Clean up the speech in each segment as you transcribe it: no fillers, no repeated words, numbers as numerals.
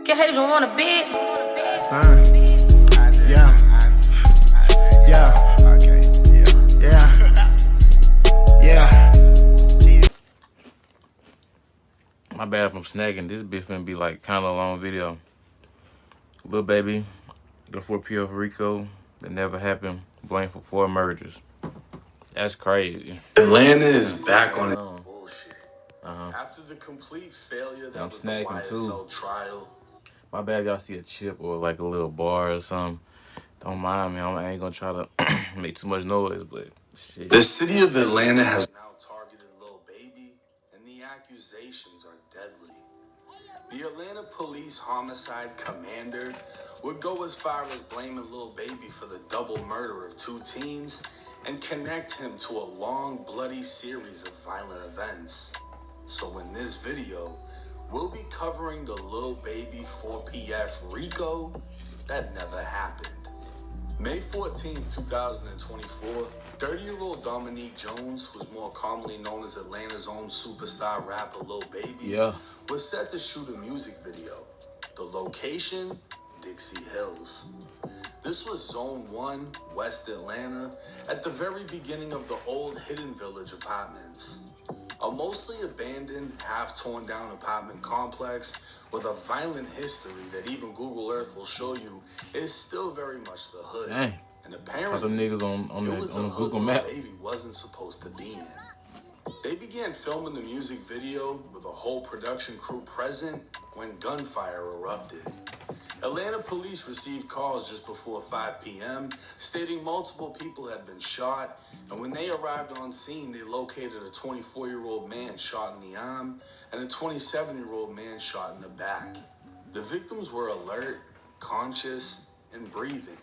Get haters don't want a bit. Yeah. Okay. Yeah. My bad from snagging. This bitch finna be like kind of a long video. Lil Baby, the 4PF Rico, that never happened. Blamed for 4 murders. That's crazy. Atlanta is back on its bullshit. After the complete failure that was the YSL trial. My bad if y'all see a chip or like a little bar or something. Don't mind me. I ain't gonna try to make too much noise, but shit. The city of Atlanta has now targeted Lil Baby, and the accusations are deadly. The Atlanta Police Homicide Commander would go as far as blaming Lil Baby for the double murder of 2 teens and connect him to a long, bloody series of violent events. So in this video, we'll be covering the Lil Baby 4PF Rico that never happened. May 14, 2024, 30-year-old Dominique Jones, who's more commonly known as Atlanta's own superstar rapper Lil Baby, was set to shoot a music video. The location, Dixie Hills. This was Zone 1, West Atlanta, at the very beginning of the old Hidden Village apartments. A mostly abandoned, half-torn-down apartment complex with a violent history that even Google Earth will show you is still very much the hood. Dang. And apparently, them niggas on the Google Maps. Baby wasn't supposed to be in. They began filming the music video with a whole production crew present when gunfire erupted. Atlanta police received calls just before 5 p.m. stating multiple people had been shot, and when they arrived on scene, they located a 24-year-old man shot in the arm and a 27-year-old man shot in the back. The victims were alert, conscious, and breathing.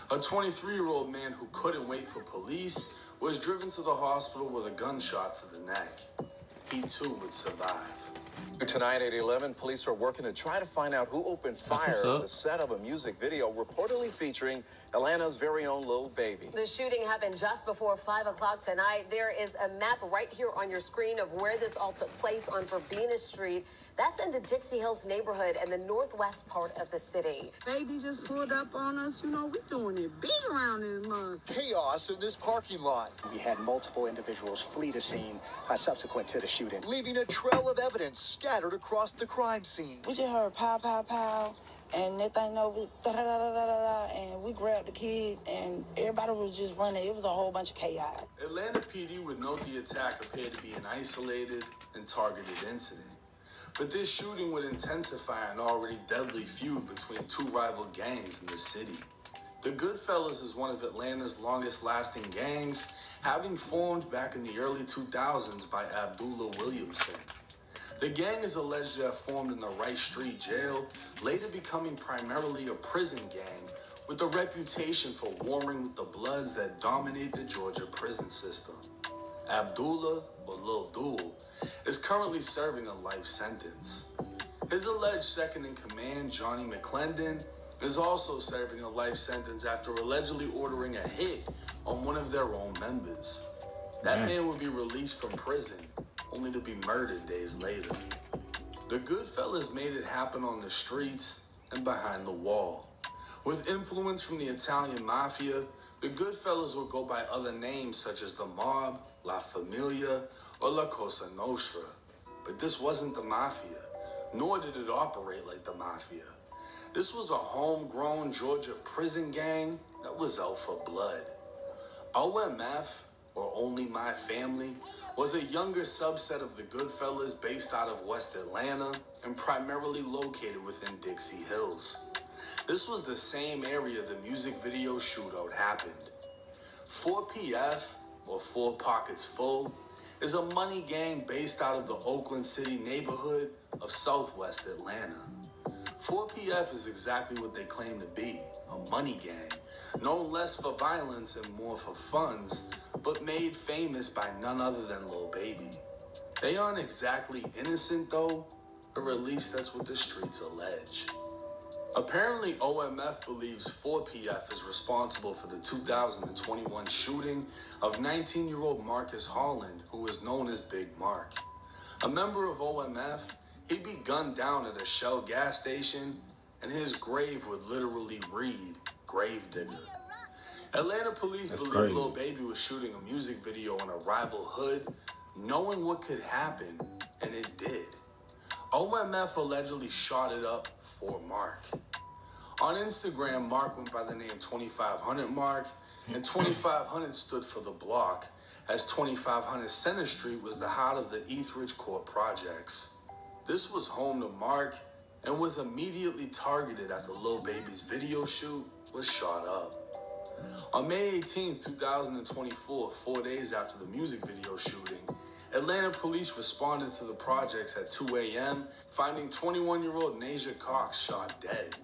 A 23-year-old man who couldn't wait for police was driven to the hospital with a gunshot to the neck. He too would survive. Tonight at 11, police are working to try to find out who opened fire on the set of a music video reportedly featuring Atlanta's very own Lil Baby. The shooting happened just before 5 o'clock tonight. There is a map right here on your screen of where this all took place on Verbena Street. That's in the Dixie Hills neighborhood in the northwest part of the city. Baby just pulled up on us. You know, we doing it big around this month. Chaos in this parking lot. We had multiple individuals flee the scene subsequent to the shooting, leaving a trail of evidence scattered across the crime scene. We just heard pow, pow, pow, and that thing over, and we grabbed the kids, and everybody was just running. It was a whole bunch of chaos. Atlanta PD would note the attack appeared to be an isolated and targeted incident. But this shooting would intensify an already deadly feud between 2 rival gangs in the city. The Goodfellas is one of Atlanta's longest-lasting gangs, having formed back in the early 2000s by Abdullah Williamson. The gang is alleged to have formed in the Rice Street jail, later becoming primarily a prison gang with a reputation for warring with the Bloods that dominate the Georgia prison system. Abdullah, or Lil Duel, is currently serving a life sentence. His alleged second-in-command, Johnny McClendon, is also serving a life sentence after allegedly ordering a hit on one of their own members. That man would be released from prison, only to be murdered days later. The Goodfellas made it happen on the streets and behind the wall. With influence from the Italian Mafia, the Goodfellas would go by other names such as the Mob, La Familia, or La Cosa Nostra. But this wasn't the Mafia, nor did it operate like the Mafia. This was a homegrown Georgia prison gang that was out for blood. OMF, or Only My Family, was a younger subset of the Goodfellas based out of West Atlanta and primarily located within Dixie Hills. This was the same area the music video shootout happened. 4PF, or 4 Pockets Full, is a money gang based out of the Oakland City neighborhood of southwest Atlanta. 4PF is exactly what they claim to be, a money gang, known less for violence and more for funds, but made famous by none other than Lil Baby. They aren't exactly innocent though, or at least that's what the streets allege. Apparently, OMF believes 4PF is responsible for the 2021 shooting of 19-year-old Marcus Holland, who is known as Big Mark. A member of OMF, He'd be gunned down at a Shell gas station, and his grave would literally read Gravedigger. Atlanta police believe Lil Baby was shooting a music video in a rival hood, knowing what could happen, and it did. OMF allegedly shot it up for Mark. On Instagram, Mark went by the name 2500 Mark, and 2500 stood for the block, as 2500 Center Street was the heart of the Eastridge Court projects. This was home to Mark and was immediately targeted after Lil Baby's video shoot was shot up. On May 18, 2024, 4 days after the music video shooting, Atlanta police responded to the projects at 2 a.m., finding 21-year-old Nasia Cox shot dead.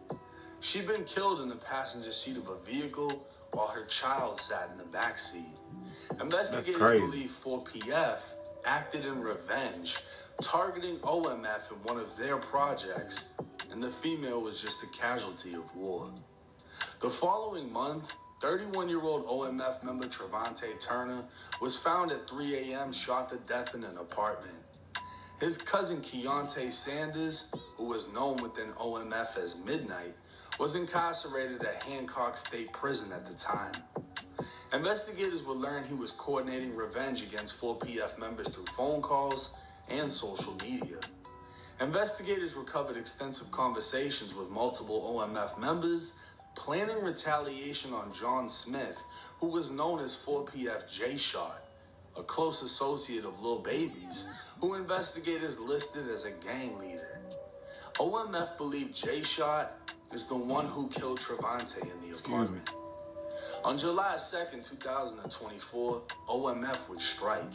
She'd been killed in the passenger seat of a vehicle while her child sat in the back seat. Investigators believe 4PF acted in revenge, targeting OMF in one of their projects, and the female was just a casualty of war. The following month, 31-year-old OMF member Trevante Turner was found at 3 a.m. shot to death in an apartment. His cousin Keontae Sanders, who was known within OMF as Midnight, was incarcerated at Hancock State Prison at the time. Investigators would learn he was coordinating revenge against 4PF members through phone calls and social media. Investigators recovered extensive conversations with multiple OMF members, planning retaliation on John Smith, who was known as 4PF J-Shot, a close associate of Lil Baby's, who investigators listed as a gang leader. OMF believed J-Shot is the one who killed Trevante in the apartment. On July 2nd, 2024, OMF would strike.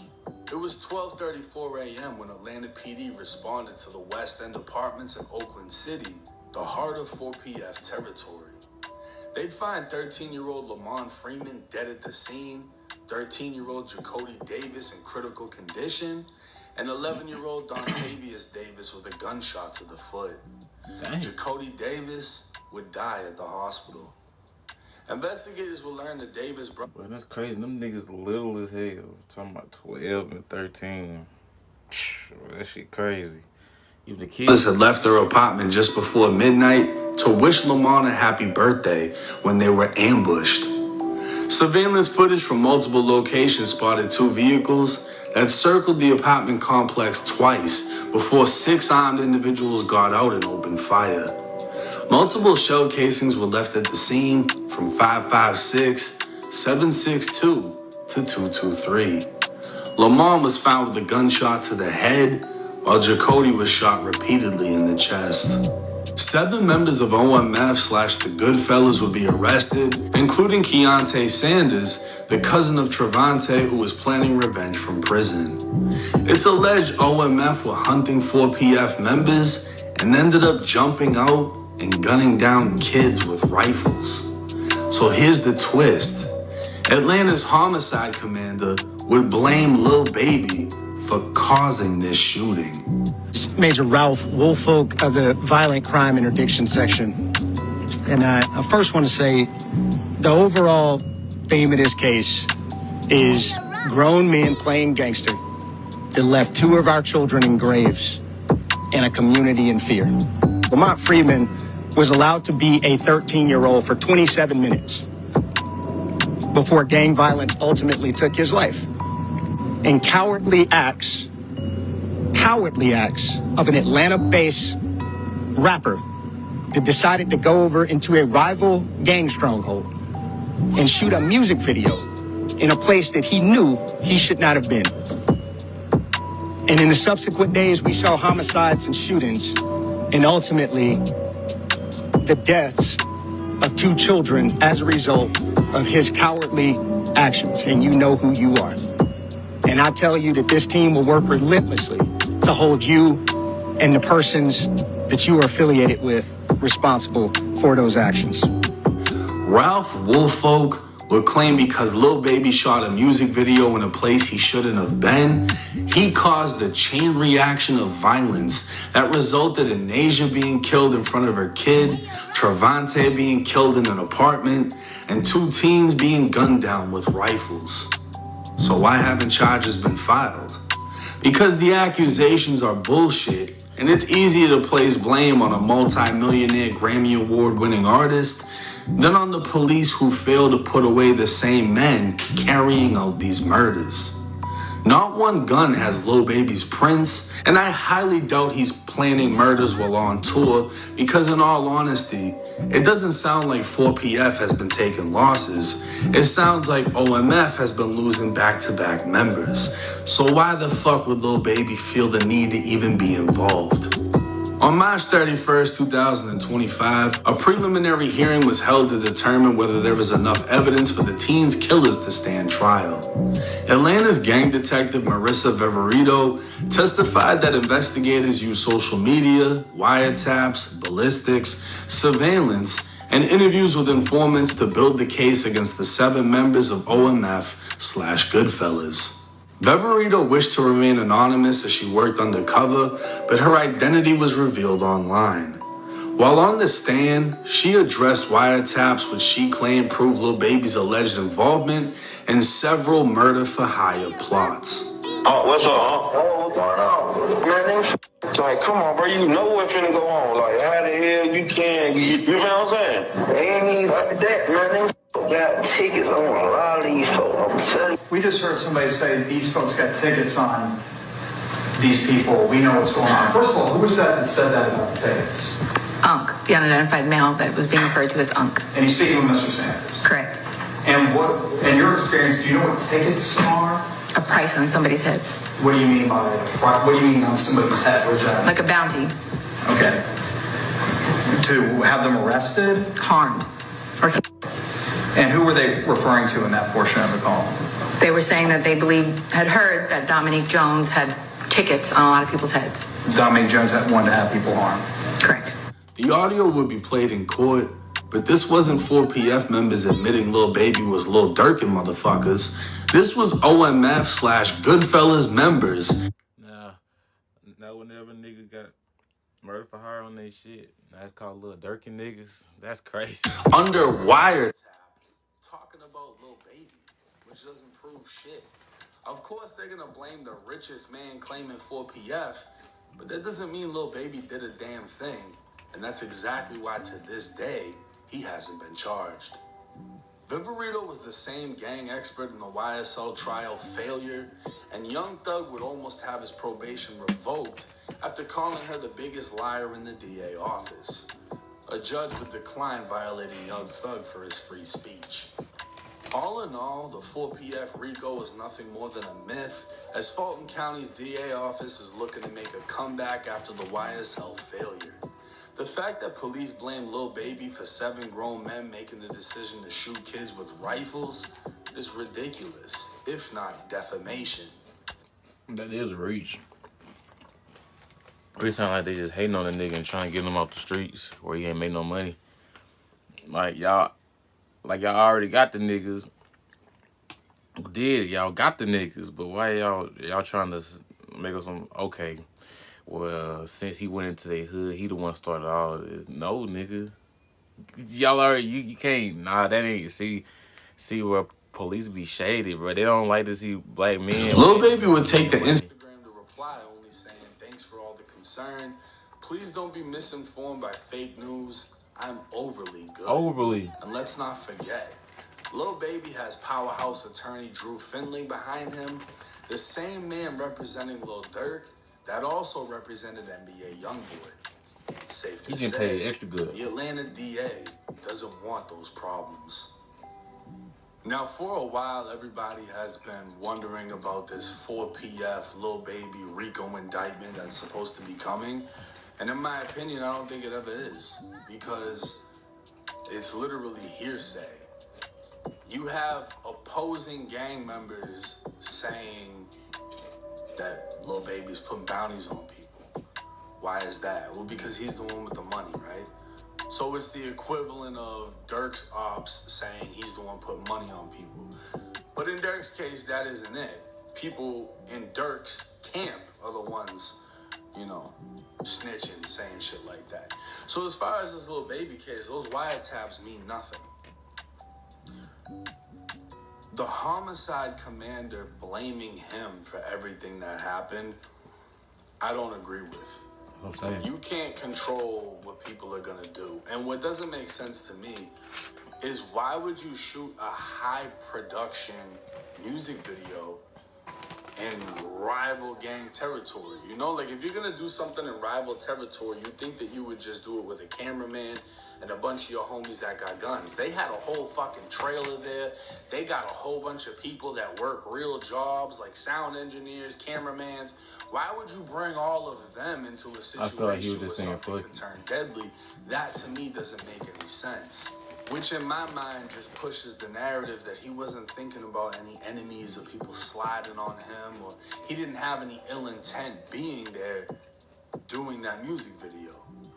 It was 12:34 a.m. when Atlanta PD responded to the West End Apartments in Oakland City, the heart of 4PF territory. They'd find 13-year-old Lamont Freeman dead at the scene, 13-year-old Jacody Davis in critical condition, and 11-year-old Dontavius Davis with a gunshot to the foot. Jacody Davis would die at the hospital. Investigators will learn that Davis... Well, that's crazy. Them niggas little as hell. Talking about 12 and 13. That shit crazy. Even the kids had left their apartment just before midnight to wish Lamont a happy birthday when they were ambushed. Surveillance footage from multiple locations spotted two vehicles that circled the apartment complex twice before 6 armed individuals got out and opened fire. Multiple shell casings were left at the scene from 5.56, 7.62 to 2.23. Lamont was found with a gunshot to the head, while Jacody was shot repeatedly in the chest. 7 members of OMF / the Goodfellas would be arrested, including Keontae Sanders, the cousin of Trevante, who was planning revenge from prison. It's alleged OMF were hunting 4PF members and ended up jumping out and gunning down kids with rifles. So here's the twist. Atlanta's homicide commander would blame Lil Baby for causing this shooting. Major Ralph Woolfolk of the Violent Crime Interdiction Section. And I first want to say the overall theme of this case is grown men playing gangster that left 2 of our children in graves and a community in fear. Lamont Freeman was allowed to be a 13-year-old for 27 minutes before gang violence ultimately took his life. And cowardly acts of an Atlanta-based rapper that decided to go over into a rival gang stronghold and shoot a music video in a place that he knew he should not have been. And in the subsequent days, we saw homicides and shootings, and ultimately the deaths of 2 children as a result of his cowardly actions. And you know who you are. And I tell you that this team will work relentlessly to hold you and the persons that you are affiliated with responsible for those actions. Ralph Woolfolk would claim because Lil Baby shot a music video in a place he shouldn't have been, he caused a chain reaction of violence that resulted in Nasia being killed in front of her kid, Trevante being killed in an apartment, and 2 teens being gunned down with rifles. So why haven't charges been filed? Because the accusations are bullshit And it's easier to place blame on a multi-millionaire Grammy Award-winning artist than on the police who failed to put away the same men carrying out these murders. Not one gun has Lil Baby's prints, and I highly doubt he's planning murders while on tour because in all honesty, it doesn't sound like 4PF has been taking losses. It sounds like OMF has been losing back-to-back members. So why the fuck would Lil Baby feel the need to even be involved? On March 31st, 2025, a preliminary hearing was held to determine whether there was enough evidence for the teen's killers to stand trial. Atlanta's gang detective Marissa Veverito testified that investigators used social media, wiretaps, ballistics, surveillance, and interviews with informants to build the case against the 7 members of OMF/Goodfellas. Veverito wished to remain anonymous as she worked undercover, but her identity was revealed online. While on the stand, she addressed wiretaps which she claimed proved Lil Baby's alleged involvement in several murder-for-hire plots. Oh, what's up, huh? Oh, what's going on? Man, like, come on, bro, you know what's finna go on. Like, how the hell you can, you know what I'm saying? They ain't even like that, man. Got tickets on a lot of these folks, I'm telling you. We just heard somebody say these folks got tickets on these people. We know what's going on. First of all, who was that said that about the tickets? Unc, the unidentified male that was being referred to as Unc. And he's speaking with Mr. Sanders? Correct. And what, in your experience, do you know what tickets are? A price on somebody's head. What do you mean by it? What do you mean on somebody's head? What is that? Like a bounty. Okay. To have them arrested? Harmed. Or and who were they referring to in that portion of the call? They were saying that they had heard that Dominique Jones had tickets on a lot of people's heads. Dominique Jones had wanted to have people harmed. Correct. The audio would be played in court, but this wasn't 4PF members admitting Lil Baby was Lil Durk and motherfuckers. This was OMF/Goodfellas members. Now whenever niggas got murder for hire on their shit, that's called Lil Durk and niggas. That's crazy. Under wire. Talking about Lil Baby, which doesn't prove shit. Of course, they're gonna blame the richest man claiming 4PF, but that doesn't mean Lil Baby did a damn thing. And that's exactly why to this day, he hasn't been charged. Veverito was the same gang expert in the YSL trial failure, and Young Thug would almost have his probation revoked after calling her the biggest liar in the DA office. A judge would decline violating Young Thug for his free speech. All in all, the 4PF Rico is nothing more than a myth, as Fulton County's DA office is looking to make a comeback after the YSL failure. The fact that police blame Lil Baby for 7 grown men making the decision to shoot kids with rifles is ridiculous, if not defamation. That is a reach. It sound like they just hating on the nigga and trying to get him off the streets where he ain't make no money. Y'all already got the niggas. Y'all got the niggas, but why y'all trying to make us some okay? Well, since he went into their hood, he the one started all of this. No, nigga. Y'all already, you can't, that ain't, see where police be shaded, bro. They don't like to see black men. Lil Baby would take the Instagram to reply only saying, thanks for all the concern. Please don't be misinformed by fake news. I'm overly good. Overly. And let's not forget, Lil Baby has powerhouse attorney Drew Finley behind him, the same man representing Lil Durk that also represented NBA Youngboy. Safe to He can pay extra good. The Atlanta DA doesn't want those problems. Now, for a while, everybody has been wondering about this 4PF Lil Baby Rico indictment that's supposed to be coming. And in my opinion, I don't think it ever is, because it's literally hearsay. You have opposing gang members saying that Lil Baby's putting bounties on people. Why is that? Well, because he's the one with the money, right? So it's the equivalent of Durk's ops saying he's the one putting money on people. But in Durk's case, that isn't it. People in Durk's camp are the ones, snitching, saying shit like that. So as far as this Lil Baby case, those wiretaps mean nothing. The homicide commander blaming him for everything that happened, I don't agree with. I'm saying. You can't control what people are gonna do. And what doesn't make sense to me is why would you shoot a high production music video in rival gang territory? You know, like if you're gonna do something in rival territory, you think that you would just do it with a cameraman and a bunch of your homies that got guns. They had a whole fucking trailer there. They got a whole bunch of people that work real jobs like sound engineers, cameramans. Why would you bring all of them into a situation where something could turn deadly? That to me doesn't make any sense. Which in my mind just pushes the narrative that he wasn't thinking about any enemies or people sliding on him, or he didn't have any ill intent being there doing that music video.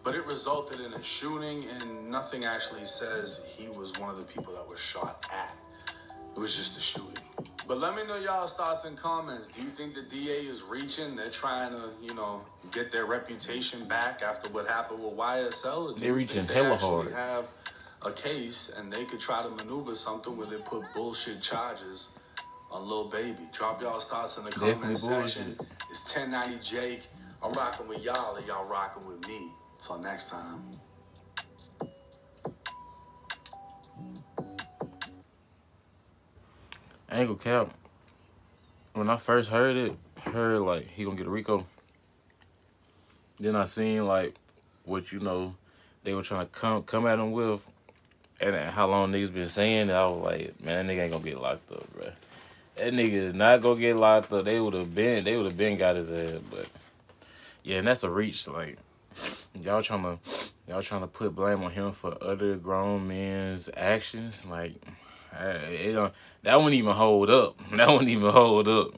But it resulted in a shooting, and nothing actually says he was one of the people that was shot at. It was just a shooting. But let me know y'all's thoughts and comments. Do you think the DA is reaching? They're trying to, you know, get their reputation back after what happened with YSL? Or do They're you reaching think they hella actually hard. have a case and they could try to maneuver something where they put bullshit charges on Lil Baby? Drop y'all's thoughts in the comment section. It's 1090 Jake. I'm rocking with y'all and y'all rocking with me. Until next time. I ain't gonna cap. When I first heard it, like he gonna get a Rico. Then I seen like what they were trying to come at him with, and how long niggas been saying. And I was like, man, that nigga ain't gonna get locked up, bro. That nigga is not gonna get locked up. They would have been got his ass, but yeah, and that's a reach. Like y'all trying to put blame on him for other grown men's actions. Like that wouldn't even hold up. That wouldn't even hold up.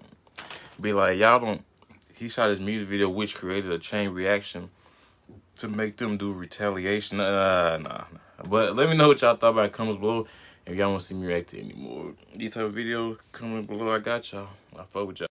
Be like, y'all don't. He shot his music video, which created a chain reaction to make them do retaliation. Nah. But let me know what y'all thought about it. Comments below. If y'all want to see me react to any more these type of videos, comment below. I got y'all. I fuck with y'all.